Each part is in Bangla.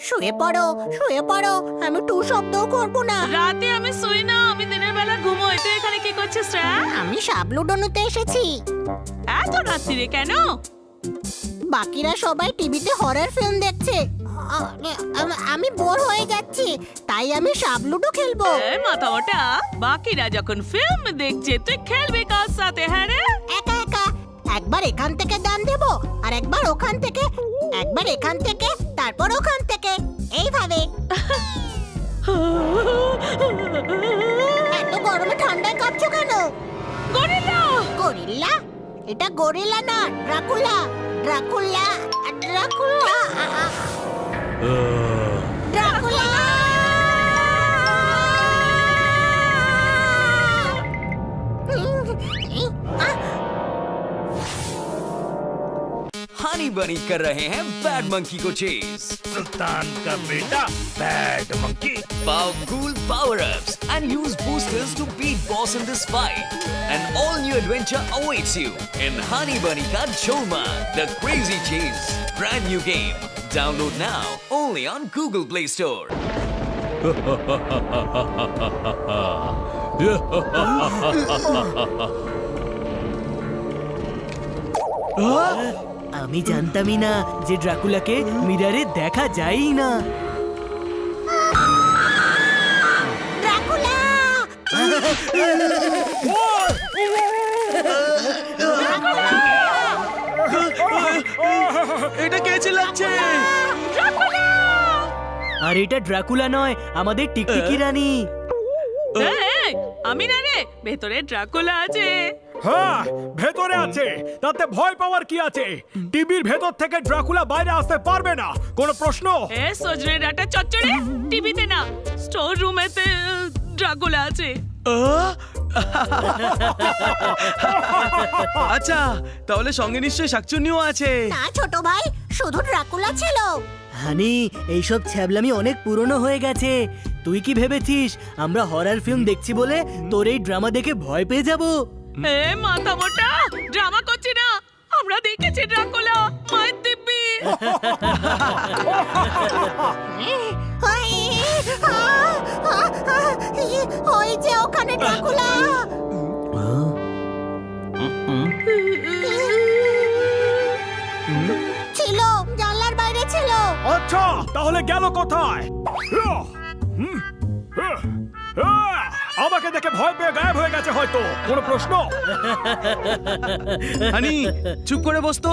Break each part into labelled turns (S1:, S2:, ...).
S1: শুয়ে পড়ো, শুয়ে পড়ো, আমি টু শব্দও করবো না।
S2: রাতে আমি শুই না, আমি দিনের বেলা ঘুমোই। তুই এখানে কি করছিস রে?
S1: আমি সাবলুডনুতে এসেছি।
S2: এত রাত্রিরে কেন?
S1: বাকিরা সবাই টিভিতে হরর ফিল্ম দেখছে, আমি বোর হয়ে যাচ্ছি, তাই আমি সাবলুডো খেলবো।
S2: মাথা মোটা, বাকিরা যখন ফিল্ম দেখছে তুই খেলবি কার সাথে? হ্যাঁ রে,
S1: একা একা। একবার এখান থেকে দান দেবো, আর একবার ওখান থেকে, একবার এখান থেকে, তারপর ওখান থেকে, এইভাবে। এত গরমে ঠান্ডায় কাঁপছো কেন?
S2: গরিলা।
S1: গরিল্লা? এটা গরিলা না, Dracula. Dracula, Dracula, Dracula.
S3: Honey बनी कर रहे हैं बैड मंकी को चेज।
S4: सुल्तान का बेटा bad monkey.
S3: Powerful power-ups and use boosters to beat boss in this fight. An all-new adventure awaits you in Honey Bunny Ka Choma, The Crazy Chase. Brand new game. Download now only on Google Play Store.
S5: আমি জানতামই না যে ড্রাকুলাকে মিরারে দেখা যায়ই না।
S1: ড্রাকুলা!
S4: এটা কে চিল্লাচ্ছে?
S5: আর এটা ড্রাকুলা নয়, আমাদের টিকটিকি রানী।
S2: এই, আমি না রে, ভেতরে ড্রাকুলা আছে।
S4: হ্যাঁ, ভেতরে আছে। তাতে ভয় পাওয়ার কি আছে? টিভির ভেতর থেকে ড্রাকুলা বাইরে আসতে পারবে না। কোনো প্রশ্ন?
S2: এ সজনে ডাটা চচ্চড়ে, টিভিতে না, স্টোর রুমেতে ড্রাকুলা আছে।
S6: আচ্ছা, তাহলে সঙ্গে নিশ্চয়ই শাকচুন্নিও আছে।
S1: না ছোট ভাই, শুধু ড্রাকুলা ছিল।
S5: হানি, এইসব ছ্যাবলামি অনেক পুরনো হয়ে গেছে। তুই কি ভেবেছিস আমরা হরর ফিল্ম দেখছি বলে তোর এই ড্রামা দেখে ভয় পেয়ে যাব?
S2: এ মাথা মোটা, ড্রামা করছি না, আমরা দেখেছি ড্রাকুলা, মায়ের দিব্যি।
S1: ওই যে ওখানে ড্রাকুলা। ছিল, জানলার বাইরে ছিল।
S4: আচ্ছা, তাহলে গেল কোথায়? আমাকে দেখে ভয় পেয়ে গায়েব হয়ে গেছে হয়তো। কোনো প্রশ্ন?
S6: হানি, চুপ করে বস তো,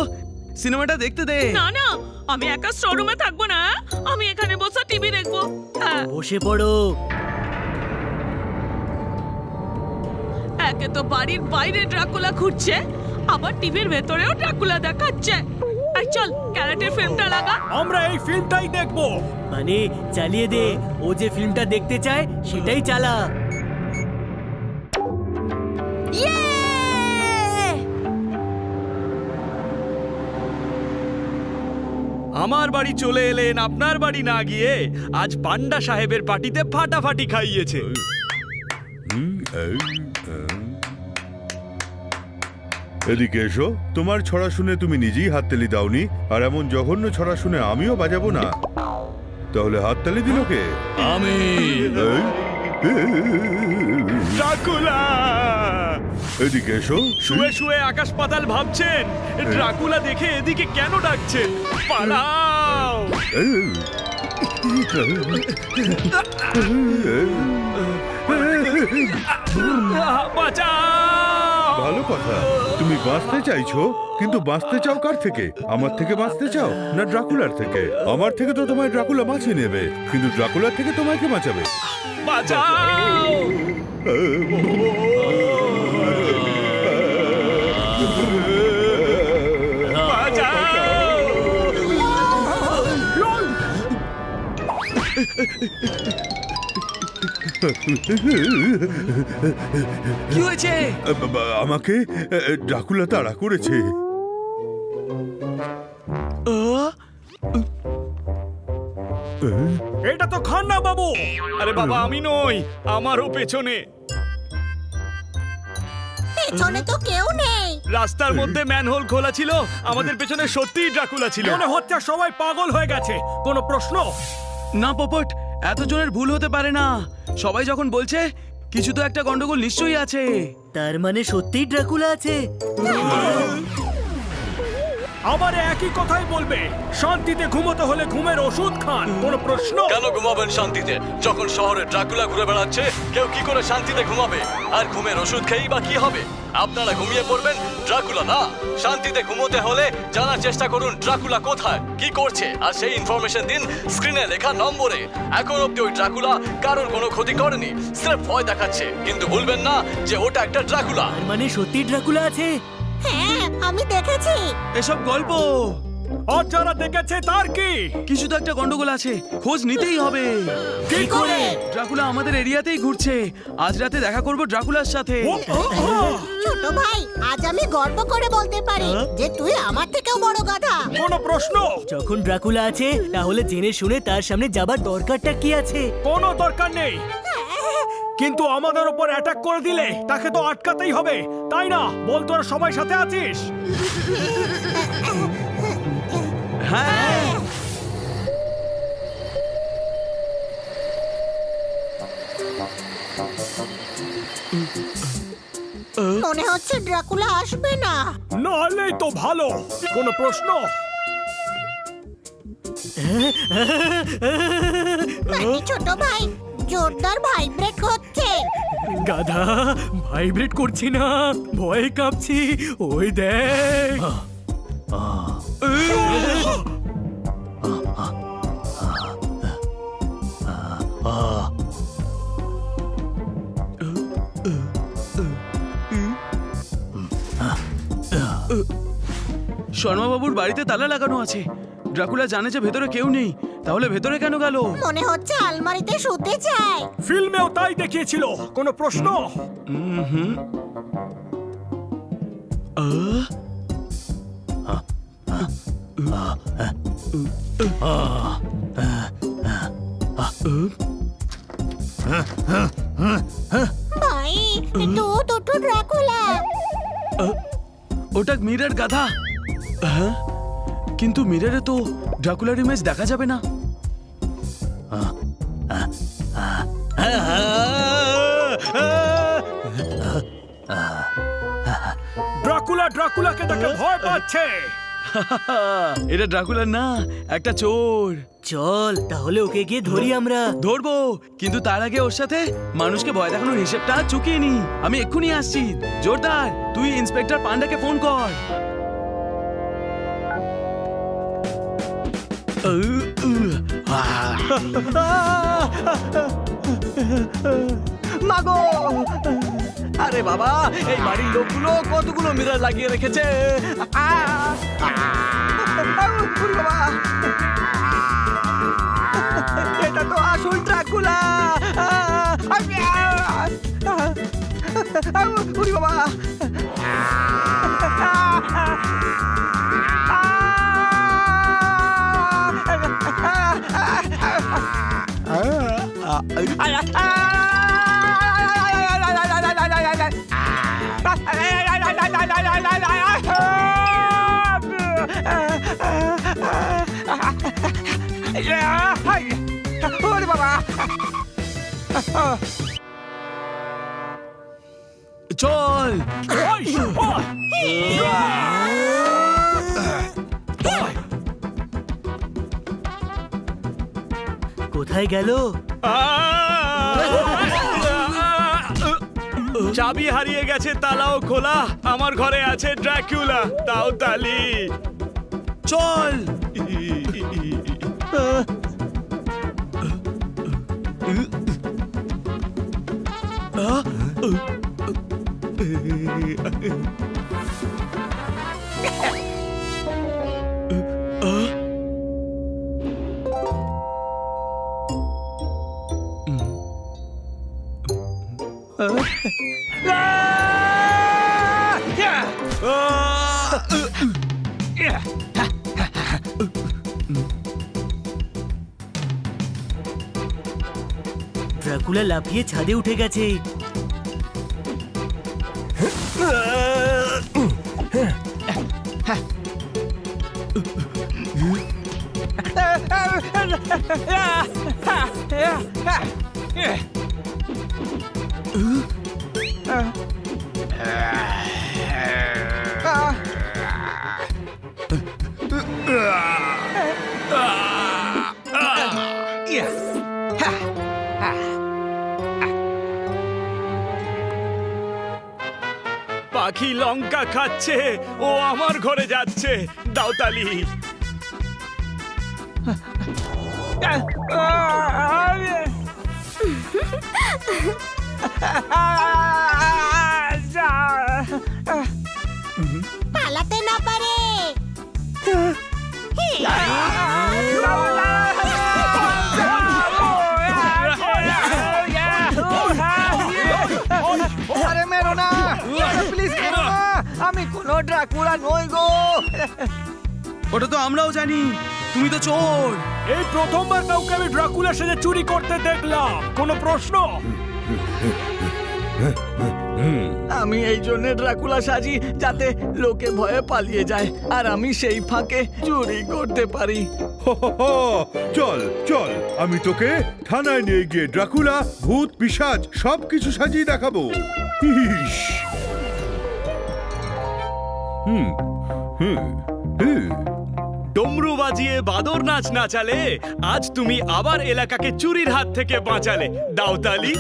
S6: সিনেমাটা দেখতে দে।
S2: না না, আমি একা স্টোর রুমে থাকবো না, আমি এখানে বসে টিভি দেখবো। হ্যাঁ,
S5: বসে পড়ো।
S2: একে তো বাড়ির বাইরে ড্রাকুলা ঘুরছে, আবার টিভির ভেতরেও ড্রাকুলা দেখাচ্ছে। এই চল, ক্যারেটের ফিল্মটা লাগা।
S4: আমরা এই ফিল্মটাই দেখবো।
S5: মানে চালিয়ে দে, ও যে ফিল্মটা দেখতে চায় সেটাই চালা।
S6: আমার বাড়ি চলে এলেন, আপনার বাড়ি না গিয়ে আজ পান্ডা সাহেবের পার্টিতে ফাটাফাটি খাইয়েছে।
S7: এদিকে এসো। তোমার ছড়া শুনে তুমি নিজেই হাততালি দাওনি, আর এমন জঘন্য ছড়া শুনে আমিও বাজাবো না। তাহলে হাততালি দিল কে?
S6: আমি। ড্রাকুলা!
S7: এদিকে এসো।
S6: শুয়ে শুয়ে আকাশ পাতাল ভাবছেন, ড্রাকুলা দেখে এদিকে কেন ডাকছেন? পালাও! বাঁচাও!
S7: ভালো কথা, তুমি বাঁচতে চাইছো, কিন্তু বাঁচতে চাও কার থেকে? আমার থেকে বাঁচতে চাও না ড্রাকুলার থেকে? আমার থেকে তো তোমায় ড্রাকুলা বাঁচিয়ে নেবে, কিন্তু ড্রাকুলার থেকে তোমাকে বাঁচাবে।
S6: বাঁচাও! কি হয়েছে?
S7: আমাকে ড্রাকুলা তাড়া করেছে।
S4: এটা তো খান্না বাবু।
S6: আরে বাবা আমি নই, আমারও পেছনে।
S1: পেছনে তো কেউ নেই।
S6: রাস্তার মধ্যে ম্যানহোল খোলা ছিল, আমাদের পেছনে সত্যিই ড্রাকুলা ছিল।
S4: মনে হচ্ছে সবাই পাগল হয়ে গেছে। কোনো প্রশ্ন?
S6: না পোপট, এতজনের ভুল হতে পারে না। সবাই যখন বলছে কিছু তো একটা গন্ডগোল নিশ্চয়ই আছে।
S5: তার মানে সত্যিই ড্রাকুলা আছে।
S4: আবার একই কথাই বলবে। শান্তিতে ঘুমোতে হলে ঘুমের ওষুধ খান। কোনো প্রশ্ন?
S8: কেন ঘুমাবেন শান্তিতে যখন শহরে ড্রাকুলা ঘুরে বেড়াচ্ছে? কেউ কি করে শান্তিতে ঘুমাবে? আর ঘুমের ওষুধ খেয়েই বা কি হবে? আপনারা ঘুমিয়ে পড়বেন, ড্রাকুলা না। শান্তিতে ঘুমোতে হলে জানার চেষ্টা করুন ড্রাকুলা কোথায়, কি করছে, আর সেই ইনফরমেশন দিন স্ক্রিনে লেখা নম্বরে। এখন অব্দি ওই ড্রাকুলা কারোর কোনো ক্ষতি করেনি, স্রেফ ভয় দেখাচ্ছে। কিন্তু ভুলবেন না যে ওটা একটা ড্রাকুলা।
S5: তার মানে সত্যিই ড্রাকুলা আছে।
S1: হ্যাঁ, আমি দেখেছি।
S6: এসব গল্প।
S4: আর যারা দেখেছে তার কি?
S6: কিছু তো একটা গন্ডগোল আছে, খোঁজ নিতেই হবে।
S4: কি করে?
S6: ড্রাকুলা আমাদের এরিয়াতেই ঘুরছে। আজ রাতে দেখা করব ড্রাকুলার সাথে।
S1: ছোট ভাই, আজ আমি গর্ব করে বলতে পারি যে তুই আমার থেকেও বড় গাধা।
S4: কোনো প্রশ্ন?
S5: যখন ড্রাকুলা আছে তাহলে জেনে শুনে তার সামনে যাবার দরকারটা কি আছে?
S4: কোনো দরকার নেই। কিন্তু আমাদের উপর অ্যাটাক করে দিলে তাকে তো আটকাতেই হবে, তাই না? বল, তোরা সবাই সাথে আছিস?
S6: হ্যাঁ,
S1: মনে হচ্ছে ড্রাকুলা আসবে না।
S4: নাহলেই তো ভালো। কোনো প্রশ্ন?
S1: নাকি ছোট ভাই, জোরদার ভাইব্রেট হচ্ছে।
S5: গাধা, ভাইব্রেট করছি না, ভয়ে কাঁপছি। ওই দেখ।
S6: শর্মা বাবুর বাড়িতে তালা লাগানো আছে। ড্রাকুলা জানে যে ভেতরে কেউ নেই, তাহলে ভেতরে কেন গেল?
S1: মনে হচ্ছে আলমারিতে শুতে চায়।
S4: ফিল্মেও তাই দেখিয়েছিল। কোনো প্রশ্ন?
S1: ভাই, তো ড্রাকুলা।
S6: ওটা মিরর গাধা। হ্যাঁ, কিন্তু মিররে তো ড্রাকুলার ইমেজ দেখা যাবে না।
S4: ড্রাকুলা ড্রাকুলাকে দেখে ভয় পাচ্ছে।
S6: এটা ড্রাকুলা না, একটা চোর।
S5: চল তাহলে ওকে গিয়ে ধরি আমরা।
S6: ধরবো, কিন্তু তার আগে ওর সাথে মানুষকে ভয় দেখানোর হিসেবটা চুকিয়ে নি। আমি এক্ষুনি আসছি। জোরদার, তুই ইন্সপেক্টর পান্ডাকে ফোন কর।
S8: মাগো! আরে বাবা, এই বাড়ির লোকগুলো কতগুলো মিরর লাগিয়ে রেখেছে। ওরে বাবা! এটা তো আসল ড্রাকুলা। ওরে বাবা! ওরে বাবা!
S6: চল।
S4: ওই, ওই।
S5: কোথায় গেল?
S6: চাবি হারিয়ে গেছে, তালাও খোলা। আমার ঘরে আছে ড্রাকুলা, তাও তালি। চল।
S5: ড্রাকুলা লাফিয়ে ছাদে উঠে গেছে।
S4: পাখি লঙ্কা খাচ্ছে, ও আমার ঘরে যাচ্ছে, দাও তালি।
S1: পালাতে না পারে।
S9: আরে মেরো না, প্লিজ মেরো না, আমি কোনো ড্রাকুলা নই গো।
S6: ওটা তো আমরাও জানি, তুমি তো চোর।
S4: এই প্রথমবার কাউকে আমি ড্রাকুলা সেজে চুরি করতে দেখলাম, কোনো প্রশ্ন?
S9: আমি এই জন্য ড্রাকুলা সাজি যাতে লোকে ভয়ে পালিয়ে যায়, আর আমি সেই ফাঁকে চুরি করতে পারি।
S7: হো হো হো, চল চল, আমি তোকে থানায় নিয়ে গিয়ে ড্রাকুলা, ভূত, পিশাচ সবকিছু সাজিয়ে দেখাবো। ইস। হুম হুম হুম।
S4: ডমরু বাজিয়ে বাদর নাচ নাচালে আজ তুমি আবার এলাকাকে চুরির হাত থেকে বাঁচালে, দাও তালি।